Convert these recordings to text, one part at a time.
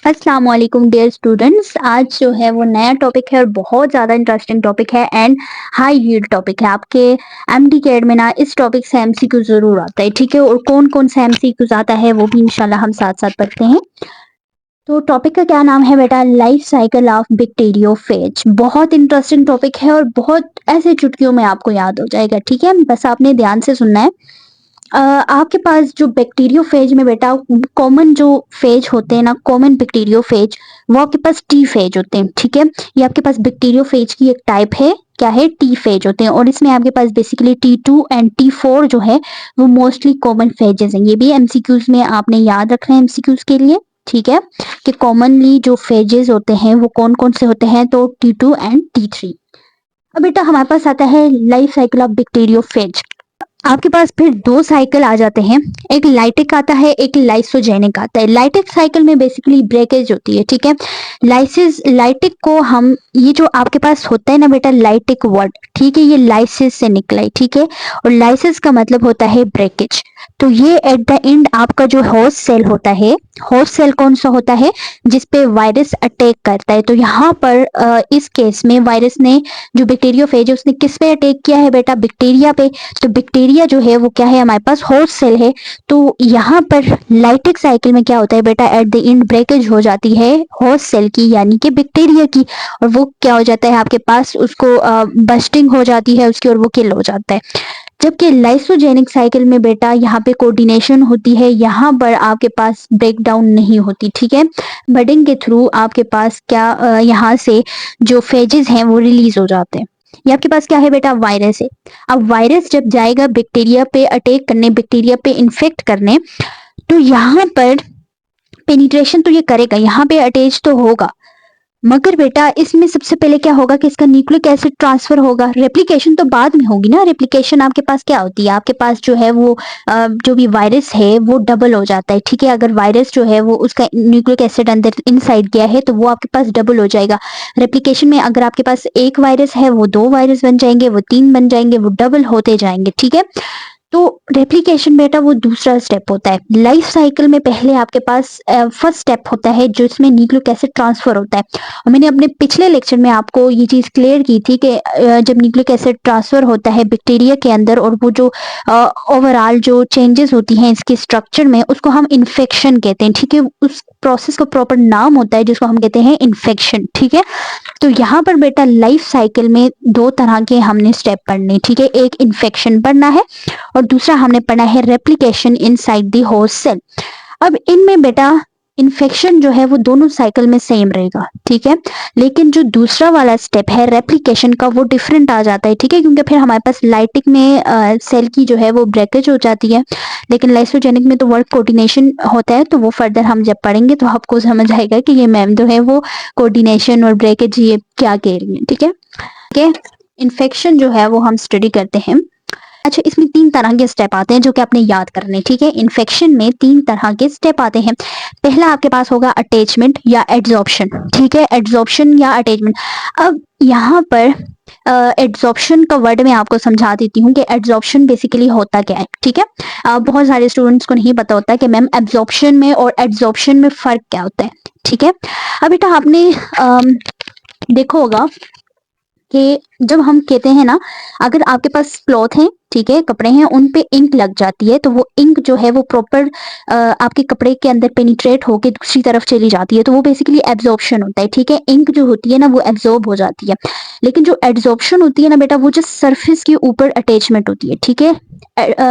अस्सलाम वालेकुम dear students. आज जो है वो नया टॉपिक है और बहुत ज़्यादा इंटरेस्टिंग टॉपिक है एंड हाई यील्ड टॉपिक है। आपके एमडी कैड में ना इस टॉपिक से एमसीक्यू ज़रूर आता है, ठीक है। और कौन कौन सा एमसीक्यूज आता है वो भी इंशाल्लाह हम साथ साथ पढ़ते हैं। तो टॉपिक का क्या नाम है बेटा? Life cycle of bacteriophage. बहुत इंटरेस्टिंग टॉपिक है और बहुत ऐसे चुटकियों में आपको याद हो जाएगा, ठीक है। बस आपने ध्यान से सुनना है। आपके पास जो बैक्टीरियोफेज में बेटा कॉमन जो फेज होते हैं ना, कॉमन बैक्टीरियोफेज, वो आपके पास टी फेज होते हैं, ठीक है। ये आपके पास बैक्टीरियोफेज की एक टाइप है, क्या है? टी फेज होते हैं। और इसमें आपके पास बेसिकली T2 एंड T4 जो है वो मोस्टली कॉमन फेजेस हैं। ये भी एमसीक्यूज में आपने याद रखना है एमसीक्यूज के लिए, ठीक है, कि कॉमनली जो फेजेस होते हैं वो कौन कौन से होते हैं। तो T2 एंड T3। अब बेटा हमारे पास आता है लाइफ साइकिल ऑफ बैक्टीरियोफेज। आपके पास फिर दो साइकिल आ जाते हैं, एक लाइटिक आता है, एक लाइसोजेनिक आता है। लाइटिक साइकिल में बेसिकली ब्रेकेज होती है, ठीक है। लाइटिक को हम, ये जो आपके पास होता है ना बेटा लाइटिक वर्ड, ठीक है, ये लाइसिस से निकला है, ठीक है। और लाइसिस का मतलब होता है ब्रेकेज। तो ये एट द एंड आपका जो होस्ट सेल होता है, होस्ट सेल कौन सा होता है? जिसपे वायरस अटैक करता है। तो यहाँ पर इस केस में वायरस ने, जो बैक्टीरियोफेज है, उसने किस पे अटैक किया है बेटा? बैक्टीरिया पे। तो बैक्टीरिया जो है वो क्या है? हमारे पास होस्ट सेल है। तो यहाँ पर लाइटिक साइकिल में क्या होता है बेटा? एट द एंड ब्रेकेज हो जाती है होस्ट सेल की, यानी कि बैक्टीरिया की। और वो क्या हो जाता है आपके पास? उसको बस्टिंग हो जाती है उसकी और वो किल हो जाता है। जबकि लाइसोजेनिक साइकिल में बेटा यहाँ पे कोऑर्डिनेशन होती है, यहाँ पर आपके पास ब्रेक डाउन नहीं होती, ठीक है। बडिंग के थ्रू आपके पास क्या यहाँ से जो फेजेस हैं वो रिलीज हो जाते हैं। ये आपके पास क्या है बेटा? वायरस है। अब वायरस जब जाएगा बैक्टीरिया पे अटैक करने, बैक्टीरिया पे इन्फेक्ट करने, तो यहाँ पर पेनिट्रेशन तो ये करेगा, यहाँ पे अटैच तो होगा, मगर बेटा इसमें सबसे पहले क्या होगा कि इसका न्यूक्लिक एसिड ट्रांसफर होगा। रेप्लिकेशन तो बाद में होगी ना। रेप्लिकेशन आपके पास क्या होती है? आपके पास जो है वो जो भी वायरस है वो डबल हो जाता है, ठीक है। अगर वायरस जो है वो उसका न्यूक्लिक एसिड अंदर इनसाइड गया है तो वो आपके पास डबल हो जाएगा। रेप्लिकेशन में अगर आपके पास एक वायरस है वो दो वायरस बन जाएंगे, वो तीन बन जाएंगे, वो डबल होते जाएंगे, ठीक है। तो रेप्लिकेशन बेटा वो दूसरा स्टेप होता है। लाइफ साइकिल में पहले आपके पास फर्स्ट स्टेप होता है जो इसमें न्यूक्लिक एसिड ट्रांसफर होता है। और मैंने अपने पिछले लेक्चर में आपको ये चीज क्लियर की थी कि जब न्यूक्लिक एसिड ट्रांसफर होता है बैक्टीरिया के अंदर और वो जो ओवरऑल जो चेंजेस होती हैं इसके स्ट्रक्चर में, उसको हम इन्फेक्शन कहते हैं, ठीक है। उस प्रोसेस का प्रॉपर नाम होता है जिसको हम कहते हैं इन्फेक्शन, ठीक है। तो यहाँ पर बेटा लाइफ साइकिल में दो तरह के हमने स्टेप पढ़ने, ठीक है। एक इन्फेक्शन पढ़ना है और दूसरा हमने पढ़ा है replication inside the host cell. अब इनमें बेटा इन्फेक्शन जो है वो दोनों साइकिल में सेम रहेगा, ठीक है। लेकिन जो दूसरा वाला स्टेप है रेप्लिकेशन का वो डिफरेंट आ जाता है, ठीक है, क्योंकि फिर हमारे पास लाइटिक में सेल की जो है वो ब्रेकेज हो जाती है, लेकिन लाइसोजेनिक में तो वर्क कोऑर्डिनेशन होता है। तो वो फर्दर हम जब पढ़ेंगे तो आपको समझ आएगा कि ये मैम जो है वो कोऑर्डिनेशन और ब्रेकेज ये क्या कह रही है, ठीक है। ठीक है, इन्फेक्शन जो है वो हम स्टडी करते हैं। अच्छा, इसमें तीन तरह के स्टेप आते हैं जो कि आपने याद करने, ठीक है। इन्फेक्शन में तीन तरह के स्टेप आते हैं। पहला आपके पास होगा अटैचमेंट या एड्सॉर्प्शन, ठीक है, एड्सॉर्प्शन या अटैचमेंट। अब यहाँ पर एड्सॉर्प्शन का वर्ड मैं आपको समझा देती हूँ कि एड्सॉर्प्शन बेसिकली होता क्या है, ठीक है। बहुत सारे स्टूडेंट्स को नहीं पता होता कि मैम एब्जॉर्प्शन में और एड्सॉर्प्शन में फर्क क्या होता है, ठीक है। अब बेटा आपने देखा होगा कि जब हम कहते हैं ना, अगर आपके पास क्लॉथ है, ठीक है, कपड़े हैं, उन पे इंक लग जाती है तो वो इंक जो है वो प्रॉपर आपके कपड़े के अंदर पेनिट्रेट होके दूसरी तरफ चली जाती है, तो वो बेसिकली एब्जॉर्प्शन होता है, ठीक है। इंक जो होती है ना वो एब्जॉर्ब हो जाती है। लेकिन जो एड्सॉर्प्शन होती है ना बेटा वो जो सरफेस के ऊपर अटैचमेंट होती है, ठीक है।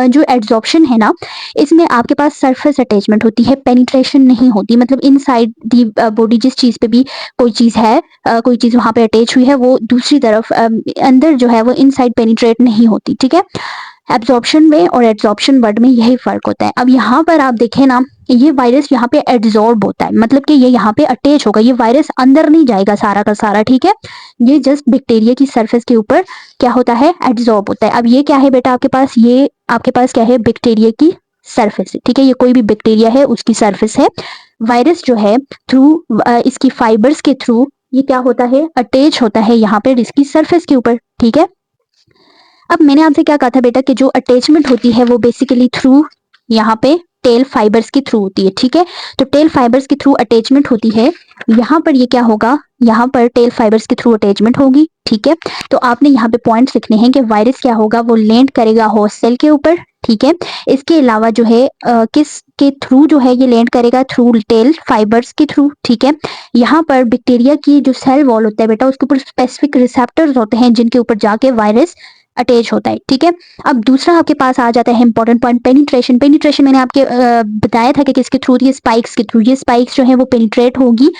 जो एड्सॉर्प्शन है ना इसमें आपके पास सरफेस अटैचमेंट होती है, पेनिट्रेशन नहीं होती। मतलब इनसाइड दी बॉडी जिस चीज पे भी कोई चीज है, कोई चीज वहां पे अटैच हुई है, वो दूसरी तरफ अंदर जो है वो इनसाइड पेनिट्रेट नहीं होती, ठीक है। एब्जॉर्प्शन में और एड्सॉर्प्शन वर्ड में यही फर्क होता है। अब यहाँ पर आप देखें ना, ये वायरस यहाँ पे एड्सॉर्ब होता है, मतलब कि ये यहाँ पे अटैच होगा, ये वायरस अंदर नहीं जाएगा सारा का सारा, ठीक है। ये जस्ट बैक्टीरिया की सरफेस के ऊपर क्या होता है? एड्सॉर्ब होता है। अब ये क्या है बेटा आपके पास? ये आपके पास क्या है? बैक्टीरिया की सरफेस है, ठीक है। ये कोई भी बैक्टीरिया है उसकी सरफेस है। वायरस जो है थ्रू इसकी फाइबर्स के थ्रू ये क्या होता है? अटैच होता है यहाँ पे इसकी सरफेस के ऊपर, ठीक है। अब मैंने आपसे क्या कहा था बेटा कि जो अटैचमेंट होती है वो बेसिकली थ्रू यहाँ पे टेल फाइबर्स के थ्रू होती है, ठीक है। तो टेल फाइबर्स के थ्रू अटैचमेंट होती है। यहाँ पर ये क्या होगा, यहाँ पर टेल फाइबर्स के थ्रू अटैचमेंट होगी, ठीक है। तो आपने यहाँ पे पॉइंट्स लिखने हैं कि वायरस क्या होगा, वो लैंड करेगा होस्ट सेल के ऊपर, ठीक है। इसके अलावा जो है किस के थ्रू जो है ये लैंड करेगा, थ्रू टेल फाइबर्स के थ्रू, ठीक है। यहाँ पर बैक्टीरिया की जो सेल वॉल होता है बेटा, उसके ऊपर स्पेसिफिक रिसेप्टर्स होते हैं जिनके ऊपर जाके वायरस अटैच होता है, ठीक है। अब दूसरा आपके पास आ जाता है इंपॉर्टेंट पॉइंट, पेनिट्रेशन। पेनिट्रेशन मैंने आपके बताया था कि किसके थ्रू, ये स्पाइक्स के थ्रू। ये स्पाइक्स जो है वो पेनिट्रेट होगी।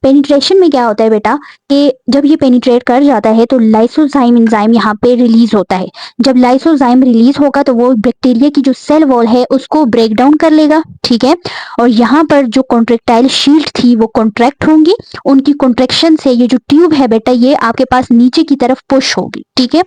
पेनिट्रेशन में क्या होता है बेटा कि जब ये पेनिट्रेट कर जाता है तो लाइसोजाइम एंजाइम यहाँ पे रिलीज होता है। जब लाइसोजाइम रिलीज होगा तो वो बैक्टीरिया की जो सेल वॉल है उसको ब्रेक डाउन कर लेगा, ठीक है। और यहाँ पर जो कॉन्ट्रेक्टाइल शील्ड थी वो कॉन्ट्रैक्ट होंगी। उनकी कॉन्ट्रैक्शन से ये जो ट्यूब है बेटा ये आपके पास नीचे की तरफ पुश होगी, ठीक है।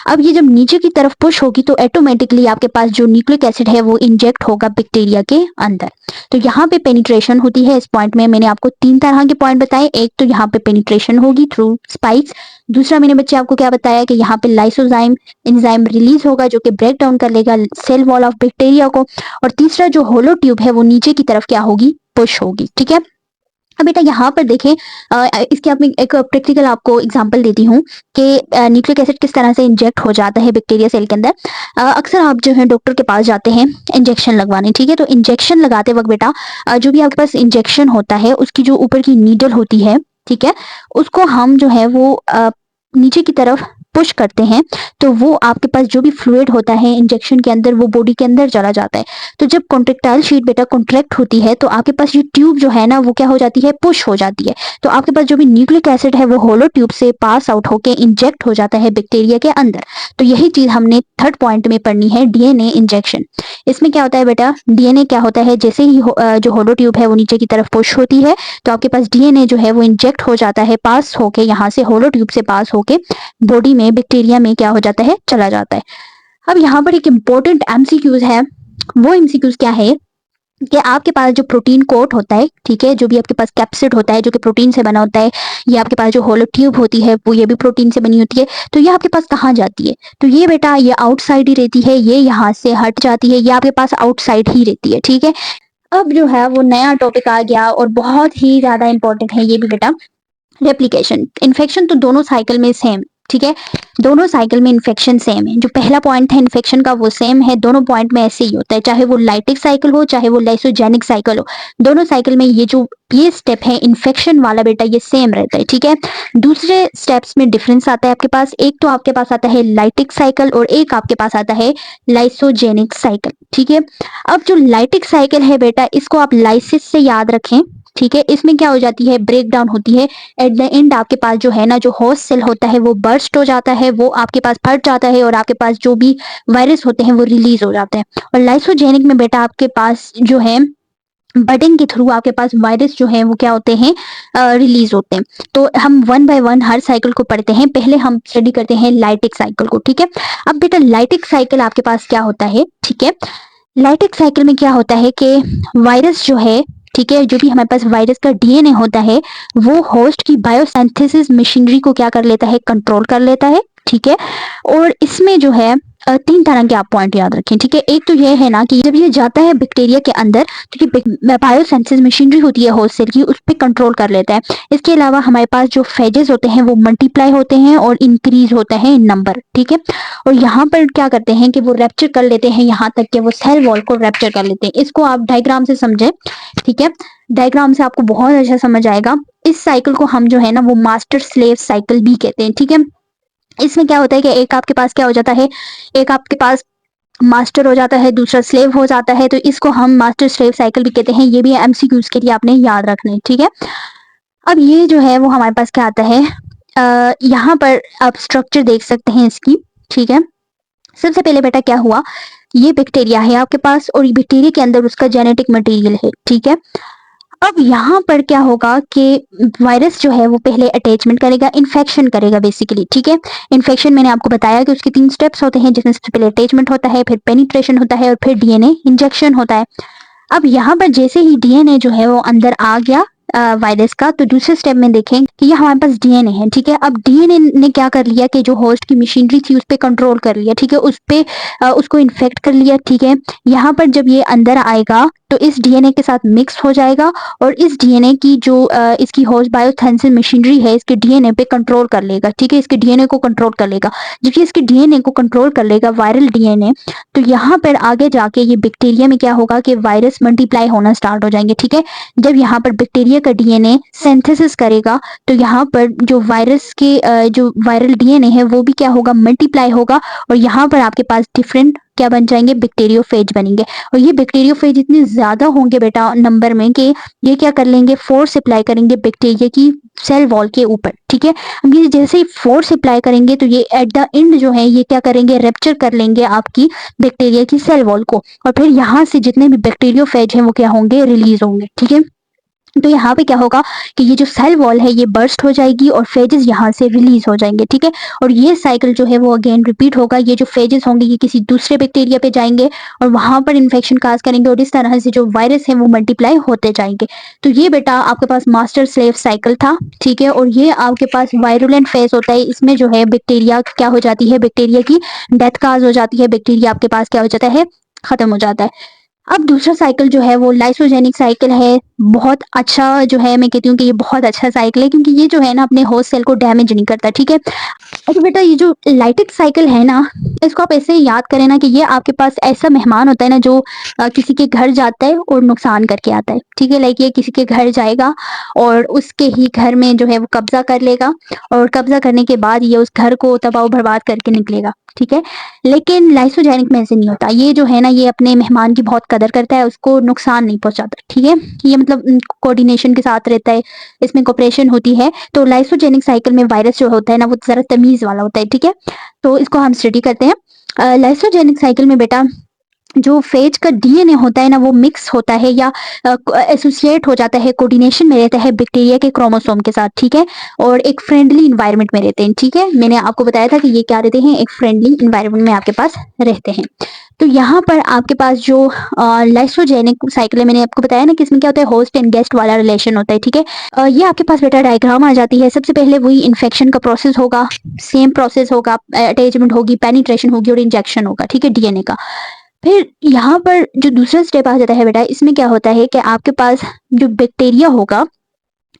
अब ये जब नीचे की तरफ पुश होगी तो ऑटोमेटिकली आपके पास जो न्यूक्लिक एसिड है वो इंजेक्ट होगा बैक्टीरिया के अंदर। तो यहाँ पे पेनिट्रेशन होती है। इस पॉइंट में मैंने आपको 3 तरह के पॉइंट बताए। एक तो यहाँ पे पेनिट्रेशन होगी थ्रू स्पाइक्स। दूसरा मैंने बच्चे आपको क्या बताया कि यहाँ पे लाइसोजाइम एंजाइम रिलीज होगा जो कि ब्रेक डाउन कर लेगा सेल वॉल ऑफ बैक्टीरिया को। और तीसरा जो होलो ट्यूब है वो नीचे की तरफ क्या होगी, पुश होगी, ठीक है। अब बेटा यहाँ पर देखें, इसके आप एक प्रैक्टिकल आपको एग्जांपल देती हूँ कि न्यूक्लिक एसिड किस तरह से इंजेक्ट हो जाता है बैक्टीरिया सेल के अंदर। अक्सर आप जो है डॉक्टर के पास जाते हैं इंजेक्शन लगवाने, ठीक है। तो इंजेक्शन लगाते वक्त बेटा जो भी आपके पास इंजेक्शन होता है उसकी जो ऊपर की नीडल होती है, ठीक है, उसको हम जो है वो नीचे की तरफ पुश करते हैं तो वो आपके पास जो भी फ्लूइड होता है इंजेक्शन के अंदर वो बॉडी के अंदर चला जाता है। तो जब कॉन्ट्रेक्टाइल शीट बेटा कॉन्ट्रैक्ट होती है तो आपके पास ये ट्यूब जो है ना वो क्या हो जाती है, पुश हो जाती है। तो आपके पास जो भी न्यूक्लिक एसिड है वो होलो ट्यूब से पास आउट होके इंजेक्ट हो जाता है बैक्टीरिया के अंदर। तो यही चीज हमने थर्ड पॉइंट में पढ़नी है, डीएनए इंजेक्शन। इसमें क्या होता है बेटा, डीएनए क्या होता है, जैसे ही जो होलो ट्यूब है वो नीचे की तरफ पुश होती है तो आपके पास डीएनए जो है वो इंजेक्ट हो जाता है, पास होके यहाँ से होलो ट्यूब से पास होके बॉडी में बैक्टीरिया में क्या हो जाता है, चला जाता है। अब यहाँ पर एक इंपॉर्टेंट एमसीक्यूज है। वो एमसीक्यूज क्या है कि आपके पास जो प्रोटीन कोट होता है, ठीक है, जो भी आपके पास कैप्सिड होता है जो कि प्रोटीन से बना होता है, ये आपके पास जो होलो ट्यूब होती है वो ये भी प्रोटीन से बनी होती है। तो ये आपके पास कहाँ जाती है, तो ये बेटा ये आउटसाइड ही रहती है, ये यहाँ से हट जाती है, ये आपके पास आउटसाइड ही रहती है, ठीक है। अब जो है वो नया टॉपिक आ गया और बहुत ही ज्यादा इंपॉर्टेंट है ये भी बेटा, रेप्लिकेशन। इन्फेक्शन तो दोनों साइकिल में सेम, ठीक है, दोनों साइकिल में इन्फेक्शन सेम है। जो पहला पॉइंट है इन्फेक्शन का वो सेम है, दोनों पॉइंट में ऐसे ही होता है, चाहे वो लाइटिक साइकिल हो चाहे वो लाइसोजेनिक साइकिल हो, दोनों साइकिल में ये स्टेप है इन्फेक्शन वाला बेटा ये सेम रहता है, ठीक है। दूसरे स्टेप्स में डिफरेंस आता है आपके पास, एक तो आपके पास आता है लाइटिक साइकिल और एक आपके पास आता है लाइसोजेनिक साइकिल, ठीक है। अब जो लाइटिक साइकिल है बेटा इसको आप लाइसिस से याद रखें, ठीक है। इसमें क्या हो जाती है, ब्रेक डाउन होती है। एट द एंड आपके पास जो है ना जो होस्ट सेल होता है वो बर्स्ट हो जाता है, वो आपके पास फट जाता है और आपके पास जो भी वायरस होते हैं वो रिलीज हो जाते हैं। और लाइसोजेनिक में बेटा आपके पास जो है बडिंग के थ्रू आपके पास वायरस जो है वो क्या होते हैं, रिलीज होते हैं। तो हम one by one her cycle को पढ़ते हैं। पहले हम स्टडी करते हैं लाइटिक साइकिल को, ठीक है। अब बेटा लाइटिक साइकिल आपके पास क्या होता है, ठीक है। लाइटिक साइकिल में क्या होता है कि वायरस जो है, ठीक है, जो भी हमारे पास वायरस का डीएनए होता है वो होस्ट की बायोसिंथेसिस मशीनरी को क्या कर लेता है, कंट्रोल कर लेता है, ठीक है। और इसमें जो है 3 तरह के आप पॉइंट याद रखें, ठीक है। एक तो ये है ना कि जब ये जाता है बैक्टीरिया के अंदर तो ये बायोसेंसिस मशीनरी होती है होस्ट सेल की, उस पर कंट्रोल कर लेता है। इसके अलावा हमारे पास जो फेजेस होते हैं वो मल्टीप्लाई होते हैं और इंक्रीज होता है इन नंबर, ठीक है। और यहाँ पर क्या करते हैं कि वो रैप्चर कर लेते हैं, यहाँ तक कि वो सेल वॉल को रैप्चर कर लेते हैं। इसको आप डायग्राम से समझे, ठीक है, डायग्राम से आपको बहुत अच्छा समझ आएगा। इस साइकिल को हम जो है ना वो मास्टर स्लेव साइकिल भी कहते हैं, ठीक है। इसमें क्या होता है कि एक आपके पास क्या हो जाता है, एक आपके पास मास्टर हो जाता है, दूसरा स्लेव हो जाता है, तो इसको हम मास्टर स्लेव साइकिल भी कहते हैं। ये भी एमसीक्यूज के लिए आपने याद रखना है, ठीक है। अब ये जो है वो हमारे पास क्या आता है, यहाँ पर आप स्ट्रक्चर देख सकते हैं इसकी, ठीक है। सबसे पहले बेटा क्या हुआ, ये बैक्टीरिया है आपके पास और ये बैक्टीरिया के अंदर उसका जेनेटिक मटेरियल है, ठीक है। अब यहाँ पर क्या होगा कि वायरस जो है वो पहले अटैचमेंट करेगा, इन्फेक्शन करेगा बेसिकली, ठीक है। इन्फेक्शन मैंने आपको बताया कि उसके 3 स्टेप्स होते हैं, जिसमें सबसे पहले अटैचमेंट होता है, फिर पेनिट्रेशन होता है और फिर डीएनए इंजेक्शन होता है। अब यहाँ पर जैसे ही डीएनए जो है वो अंदर आ गया वायरस का, तो दूसरे स्टेप में देखें कि ये हमारे पास डीएनए है, ठीक है। अब डीएनए ने क्या कर लिया कि जो होस्ट की मशीनरी थी उस पर कंट्रोल कर लिया, ठीक है, उस पे उसको इन्फेक्ट कर लिया, ठीक है। यहाँ पर जब ये अंदर आएगा तो इस डीएनए के साथ मिक्स हो जाएगा और इस डीएनए की जो इसकी होस्ट बायोसेंसर मशीनरी है इसके डीएनए पे कंट्रोल कर लेगा, ठीक है, इसके डीएनए को कंट्रोल कर लेगा। जब ये इसके डीएनए को कंट्रोल कर लेगा वायरल डीएनए, तो यहाँ पर आगे जाके ये बैक्टीरिया में क्या होगा कि वायरस मल्टीप्लाई होना स्टार्ट हो जाएंगे, ठीक है। जब यहाँ पर बैक्टीरिया का डीएनए सिंथेसिस करेगा तो यहाँ पर जो वायरस के जो वायरल डीएनए है वो भी क्या होगा, मल्टीप्लाई होगा और यहाँ पर आपके पास डिफरेंट क्या बन जाएंगे, बैक्टीरियोफेज बनेंगे। और ये बैक्टीरियोफेज इतने ज्यादा होंगे बेटा नंबर में कि ये क्या कर लेंगे, फोर्स अप्लाई करेंगे बैक्टीरिया की सेल वॉल के ऊपर, ठीक है। अब ये जैसे ही फोर्स अप्लाई करेंगे तो ये एट द एंड जो है ये क्या करेंगे, रेप्चर कर लेंगे आपकी बैक्टीरिया की सेल वॉल को और फिर यहाँ से जितने भी बैक्टीरियोफेज हैं वो क्या होंगे, रिलीज होंगे, ठीक है। तो यहाँ पे क्या होगा कि ये जो सेल वॉल है ये बर्स्ट हो जाएगी और फेजेस यहाँ से रिलीज हो जाएंगे, ठीक है। और ये साइकिल जो है वो अगेन रिपीट होगा, ये जो फेजेस होंगे ये किसी दूसरे बैक्टीरिया पे जाएंगे और वहां पर इन्फेक्शन काज करेंगे और इस तरह से जो वायरस है वो मल्टीप्लाई होते जाएंगे। तो ये बेटा आपके पास मास्टर स्लेव साइकिल था, ठीक है। और ये आपके पास वायरुलेंट फेज होता है, इसमें जो है बैक्टीरिया क्या हो जाती है, बैक्टीरिया की डेथ काज हो जाती है, बैक्टीरिया आपके पास क्या हो जाता है, खत्म हो जाता है। अब दूसरा साइकिल जो है वो लाइसोजेनिक साइकिल है। बहुत अच्छा जो है, मैं कहती हूँ कि ये बहुत अच्छा साइकिल है क्योंकि ये जो है ना अपने होस्ट सेल को डैमेज नहीं करता, ठीक है। तो बेटा ये जो लाइटिक साइकिल है ना, इसको आप ऐसे याद करें ना कि ये आपके पास ऐसा मेहमान होता है ना जो किसी के घर जाता है और नुकसान करके आता है, ठीक है। लाइक ये किसी के घर जाएगा और उसके ही घर में जो है वो कब्जा कर लेगा और कब्जा करने के बाद ये उस घर को तबाह बर्बाद करके निकलेगा, ठीक है। लेकिन लाइसोजेनिक में ऐसे नहीं होता, ये जो है ना ये अपने मेहमान की बहुत कदर करता है, उसको नुकसान नहीं पहुंचाता, ठीक है। ये मतलब कोऑर्डिनेशन के साथ रहता है, इसमें कोऑपरेशन होती है। तो लाइसोजेनिक साइकिल में वायरस जो होता है ना वो जरा तमीज वाला होता है, ठीक है। तो इसको हम स्टडी करते हैं। लाइसोजेनिक साइकिल में बेटा जो फेज का डीएनए होता है ना वो मिक्स होता है या एसोसिएट हो जाता है, कोऑर्डिनेशन में रहता है बैक्टीरिया के क्रोमोसोम के साथ, ठीक है। और एक फ्रेंडली इन्वायरमेंट में रहते हैं, ठीक है। मैंने आपको बताया था कि ये क्या रहते हैं, एक फ्रेंडली इन्वायरमेंट में आपके पास रहते हैं। तो यहाँ पर आपके पास जो लाइसोजेनिक साइकिल है, मैंने आपको बताया ना कि इसमें क्या होता है, होस्ट एंड गेस्ट वाला रिलेशन होता है, ठीक है। ये आपके पास बेटा डायग्राम आ जाती है। सबसे पहले वही इन्फेक्शन का प्रोसेस होगा, सेम प्रोसेस होगा, अटैचमेंट होगी, पेनिट्रेशन होगी और इंजेक्शन होगा, ठीक है, डीएनए का। फिर यहाँ पर जो दूसरा स्टेप आ जाता है बेटा, इसमें क्या होता है कि आपके पास जो बैक्टीरिया होगा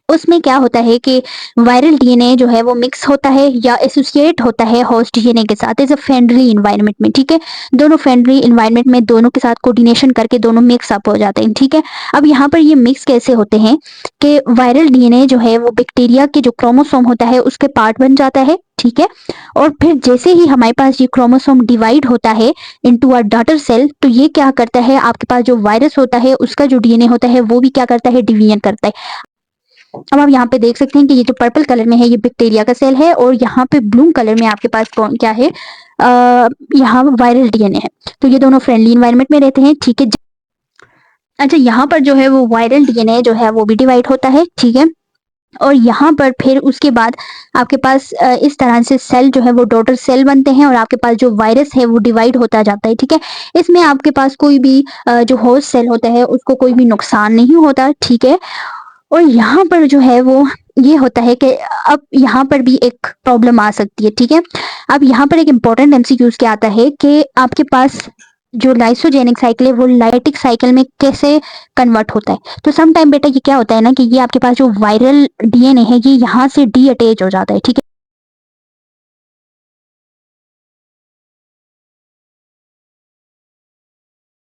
उसमें क्या होता है कि वायरल डीएनए जो है वो मिक्स होता है या एसोसिएट होता है होस्ट डीएनए के साथ, इज अ फ्रेंडली इन्वायरमेंट में, ठीक है। दोनों फ्रेंडली इन्वायरमेंट में दोनों के साथ कोऑर्डिनेशन करके दोनों मिक्स अप हो जाते हैं, ठीक है। अब यहाँ पर ये मिक्स कैसे होते हैं कि वायरल डीएनए जो है वो बैक्टीरिया के जो क्रोमोसोम होता है उसके पार्ट बन जाता है, ठीक है। और फिर जैसे ही हमारे पास ये क्रोमोसोम डिवाइड होता है इनटू अ डॉटर सेल, तो ये क्या करता है, आपके पास जो वायरस होता है उसका जो डीएनए होता है वो भी क्या करता है, डिवीजन करता है। अब आप यहाँ पे देख सकते हैं कि ये जो पर्पल कलर में है ये बैक्टीरिया का सेल है और यहाँ पे ब्लू कलर में आपके पास कौन क्या है, यहाँ वायरल डीएनए है। तो ये दोनों फ्रेंडली इन्वायरमेंट में रहते हैं, ठीक है। अच्छा, यहाँ पर जो है वो वायरल डीएनए जो है वो भी डिवाइड होता है, ठीक है। और यहाँ पर फिर उसके बाद आपके पास इस तरह से सेल जो है वो डॉटर सेल बनते हैं और आपके पास जो वायरस है वो डिवाइड होता जाता है, ठीक है। इसमें आपके पास कोई भी जो होस्ट सेल होता है उसको कोई भी नुकसान नहीं होता, ठीक है। और यहाँ पर जो है वो ये होता है कि अब यहाँ पर भी एक प्रॉब्लम आ सकती है, ठीक है। अब यहाँ पर एक इम्पोर्टेंट एमसीक्यूज क्या आता है कि आपके पास जो लाइसोजेनिक साइकिल है वो लाइटिक साइकिल में कैसे कन्वर्ट होता है। तो सम टाइम बेटा ये क्या होता है ना कि ये आपके पास जो वायरल डीएनए है ये यहाँ से डी अटैच हो जाता है, ठीक है।